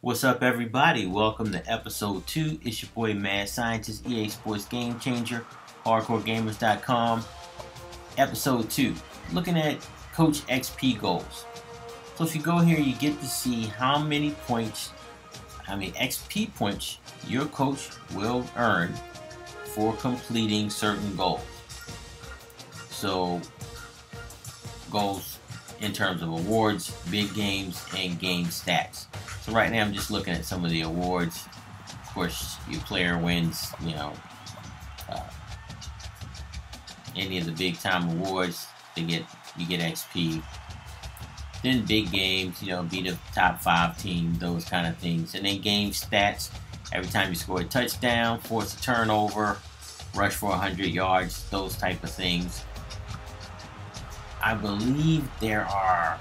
What's up, everybody? Welcome to episode 2. It's your boy Mad Scientist, EA Sports Game Changer, HardcoreGamers.com. Episode 2, looking at Coach XP goals. So if you go here, you get to see how many XP points your coach will earn for completing certain goals. So goals in terms of awards, big games, and game stats. So right now I'm just looking at some of the awards. Of course, your player wins, any of the big time awards, you get XP. Then big games, beat a top 5 team, those kind of things. And then game stats, every time you score a touchdown, force a turnover, rush for 100 yards, those type of things. I believe there are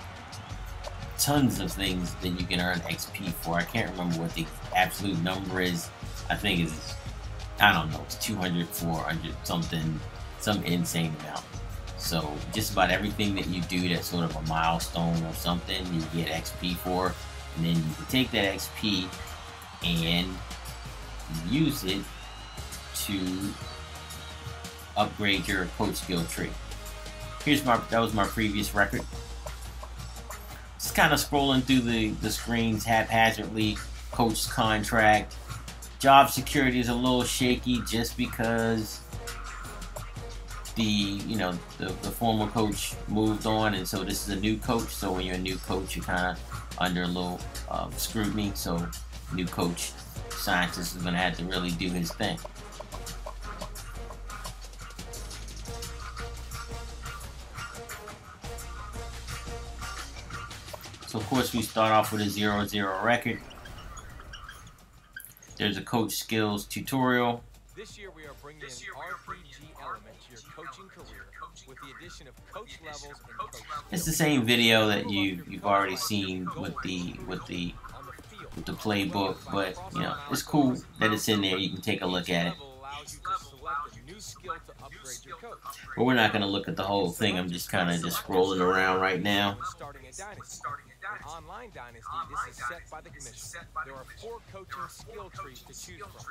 tons of things that you can earn XP for. I can't remember what the absolute number is. I think it's, it's 200, 400, something, some insane amount. So just about everything that you do that's sort of a milestone or something, you get XP for. And then you can take that XP and use it to upgrade your coach skill tree. That was my previous record. Just kind of scrolling through the screens haphazardly. Coach's contract. Job security is a little shaky just because the former coach moved on, and so this is a new coach. So when you're a new coach, you're kind of under a little scrutiny. So new coach, scientist, is going to have to really do his thing. So of course we start off with a 0-0 record. There's a coach skills tutorial. This year we are bringing an RPG element to your coaching career with the addition of coach levels and coach. It's the same video that you've already seen with the playbook, but it's cool that it's in there. You can take a look at it. But we're not going to look at the whole thing. I'm just kind of scrolling around right now. In online Dynasty, this is set by the commission. There are 4 coaching skill trees to choose from.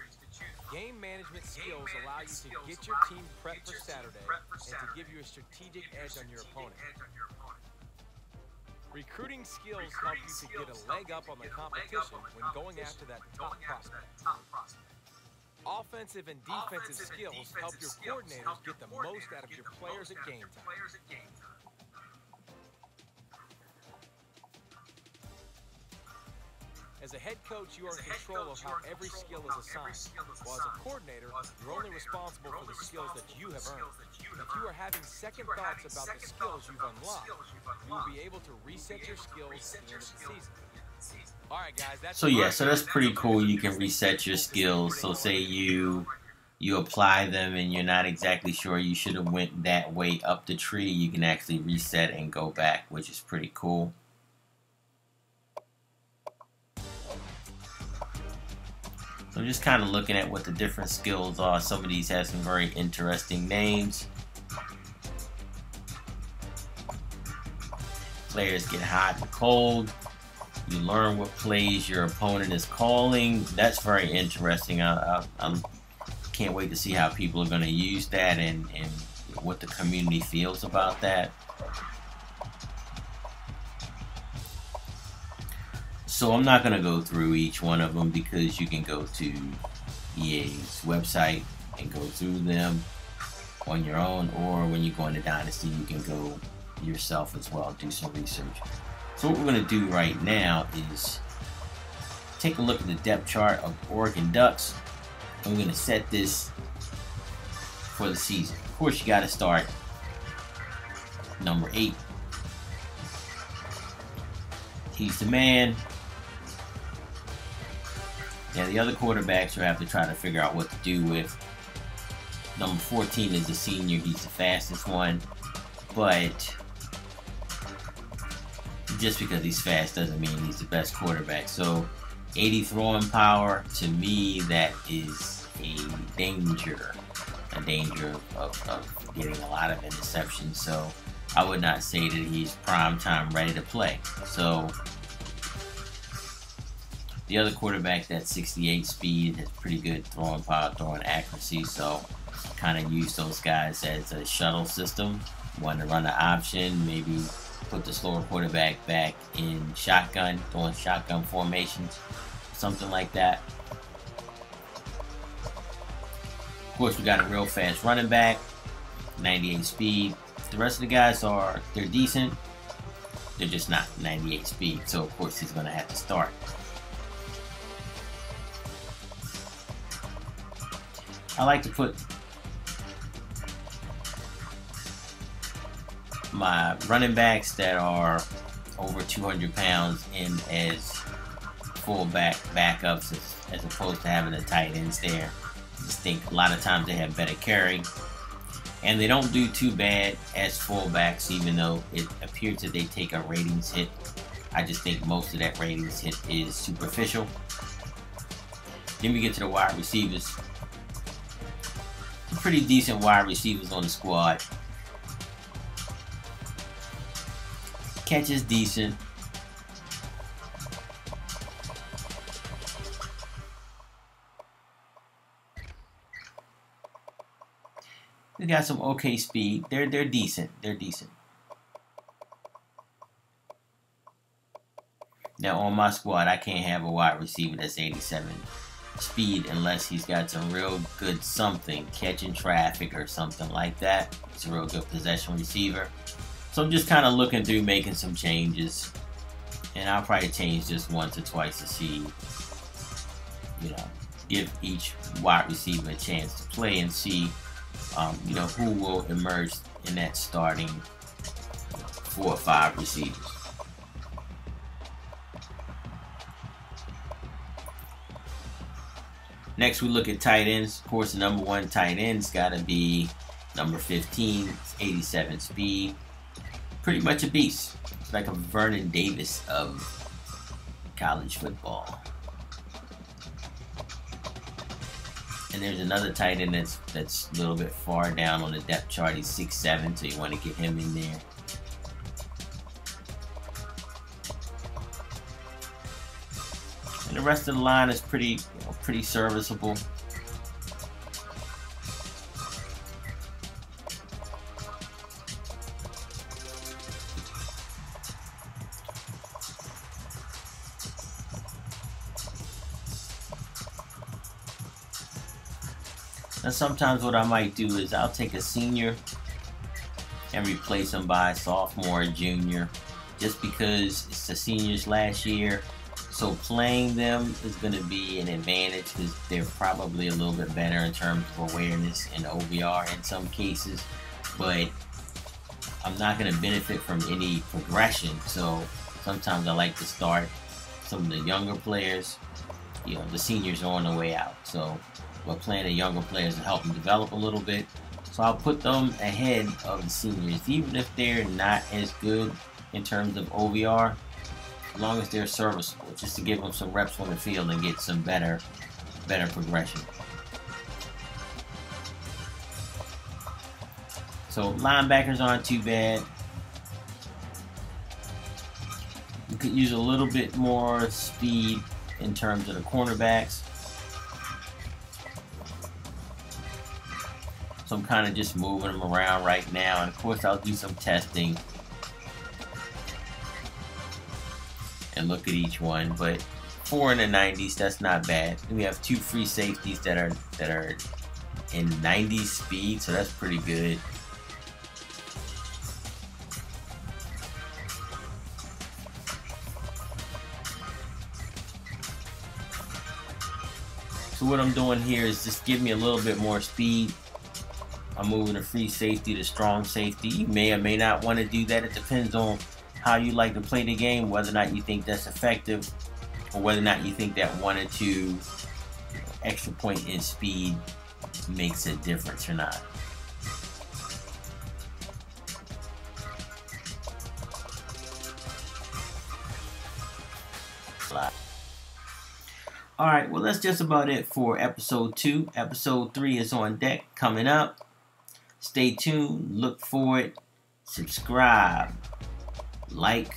Game management skills allow you to get your team prepped for Saturday and to give you a strategic edge on your opponent. Recruiting skills help you to get a leg up on the competition when going after that top prospect. Offensive and defensive skills help your coordinators get the most out of your players at game time. As a head coach, you are in control of how every skill is assigned, while as a coordinator, you're only responsible for the skills that you have earned. If you are having second thoughts about the skills you've unlocked, you will be able to reset your skills at the end of the season. Alright guys, so that's pretty cool. You can reset your skills. So say you apply them and you're not exactly sure you should have went that way up the tree, you can actually reset and go back, which is pretty cool. So I'm just kind of looking at what the different skills are. Some of these have some very interesting names. Players get hot and cold. You learn what plays your opponent is calling. That's very interesting. I can't wait to see how people are going to use that and what the community feels about that. So I'm not going to go through each one of them because you can go to EA's website and go through them on your own, or when you go into Dynasty you can go yourself as well, do some research. So what we're going to do right now is take a look at the depth chart of Oregon Ducks, and we're going to set this for the season. Of course you got to start number 8. He's the man. Now the other quarterbacks you have to try to figure out what to do with. Number 14 is the senior. He's the fastest one. But just because he's fast doesn't mean he's the best quarterback. So 80 throwing power, to me that is a danger of getting a lot of interceptions. So I would not say that he's prime time ready to play. So The other quarterback, that's 68 speed, has pretty good throwing power, throwing accuracy. So kind of use those guys as a shuttle system. Want to run the option, maybe put the slower quarterback back in shotgun, throwing shotgun formations, something like that. Of course, we got a real fast running back, 98 speed. The rest of the guys they're decent. They're just not 98 speed. So of course he's going to have to start. I like to put my running backs that are over 200 pounds in as fullback backups as opposed to having the tight ends there. I just think a lot of times they have better carry, and they don't do too bad as fullbacks, even though it appears that they take a ratings hit. I just think most of that ratings hit is superficial. Then we get to the wide receivers. Some pretty decent wide receivers on the squad. Catch is decent. They got some okay speed. They're decent. They're decent. Now on my squad, I can't have a wide receiver that's 87 speed unless he's got some real good something, catching traffic or something like that. It's a real good possession receiver. So I'm just kind of looking through, making some changes, and I'll probably change just once or twice to see, give each wide receiver a chance to play and see, who will emerge in that starting 4 or 5 receivers. Next, we look at tight ends. Of course, the number 1 tight end's got to be number 15. It's 87 speed. Pretty much a beast. It's like a Vernon Davis of college football. And there's another tight end that's a little bit far down on the depth chart. He's 6'7", so you want to get him in there. And the rest of the line is pretty serviceable. Now sometimes what I might do is I'll take a senior and replace him by a sophomore or junior, just because it's the seniors last year. So playing them is going to be an advantage because they're probably a little bit better in terms of awareness and OVR in some cases. But I'm not going to benefit from any progression. So sometimes I like to start some of the younger players. The seniors are on the way out. So we're playing the younger players to help them develop a little bit. So I'll put them ahead of the seniors, even if they're not as good in terms of OVR, as long as they're serviceable, just to give them some reps on the field and get some better progression. So linebackers aren't too bad. You could use a little bit more speed in terms of the cornerbacks. So I'm kind of just moving them around right now, and of course I'll do some testing and look at each one. But 4 in the 90s, that's not bad. And we have 2 free safeties that are in 90s speed, so that's pretty good. So what I'm doing here is just give me a little bit more speed. I'm moving a free safety to strong safety. You may or may not want to do that. It depends on how you like to play the game, whether or not you think that's effective, or whether or not you think that 1 or 2 extra point in speed makes a difference or not. Alright, well that's just about it for episode 2. Episode 3 is on deck coming up. Stay tuned, look for it, subscribe, like,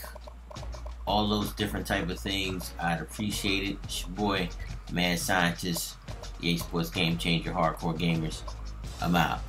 all those different type of things, I'd appreciate it. It's your boy, Mad Scientist, EA Sports Game Changer, Hardcore Gamers. I'm out.